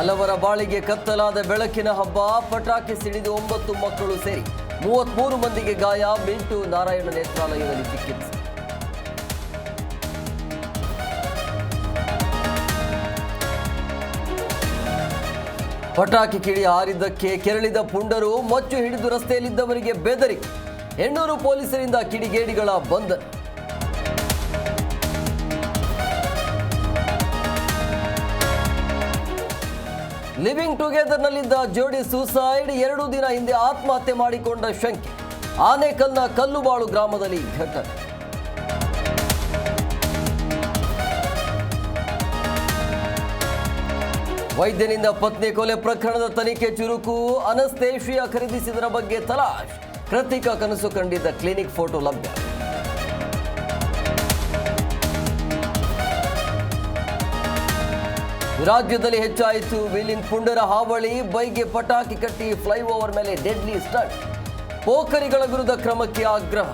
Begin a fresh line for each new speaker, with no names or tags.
ಹಲವರ ಬಾಳಿಗೆ ಕತ್ತಲಾದ ಬೆಳಕಿನ ಹಬ್ಬ. ಪಟಾಕಿ ಸಿಡಿದು 9 ಮಕ್ಕಳು ಸೇರಿ 33 ಮಂದಿಗೆ ಗಾಯ. ಮಿಂಟು ನಾರಾಯಣ ನೇತ್ರಾಲಯದಲ್ಲಿ ಚಿಕಿತ್ಸೆ. ಪಟಾಕಿ ಕಿಡಿ ಹಾರಿದ್ದಕ್ಕೆ ಕೆರಳಿದ ಪುಂಡರು. ಮಚ್ಚು ಹಿಡಿದು ರಸ್ತೆಯಲ್ಲಿದ್ದವರಿಗೆ ಬೆದರಿಕೆ. ಹೆಣ್ಣೂರು ಪೊಲೀಸರಿಂದ ಕಿಡಿಗೇಡಿಗಳ ಬಂಧನ. ಲಿವಿಂಗ್ ಟುಗೆದರ್ನಲ್ಲಿದ್ದ ಜೋಡಿ ಸೂಸೈಡ್. 2 ದಿನ ಹಿಂದೆ ಆತ್ಮಹತ್ಯೆ ಮಾಡಿಕೊಂಡ ಶಂಕೆ. ಆನೇಕಲ್ನ ಕಲ್ಲುಬಾಳು ಗ್ರಾಮದಲ್ಲಿ ಘಟನೆ. ವೈದ್ಯನಿಂದ ಪತ್ನಿ ಕೊಲೆ ಪ್ರಕರಣದ ತನಿಖೆ ಚುರುಕು. ಅನಸ್ತೇಷಿಯಾ ಖರೀದಿಸಿದರ ಬಗ್ಗೆ ತಲಾಶ್. ಕೃತಿಕ ಕನಸು ಕಂಡಿದ್ದ ಕ್ಲಿನಿಕ್ ಫೋಟೋ ಲಭ್ಯ. ರಾಜ್ಯದಲ್ಲಿ ಹೆಚ್ಚಾಯಿತು ವೀಲಿಂಗ್ ಪುಂಡರ ಹಾವಳಿ. ಬೈಕ್ಗೆ ಪಟಾಕಿ ಕಟ್ಟಿ ಫ್ಲೈಓವರ್ ಮೇಲೆ ಡೆಡ್ಲಿ ಸ್ಟಂಟ್. ಪೋಖರಿಗಳ ವಿರುದ್ಧ ಕ್ರಮಕ್ಕೆ ಆಗ್ರಹ.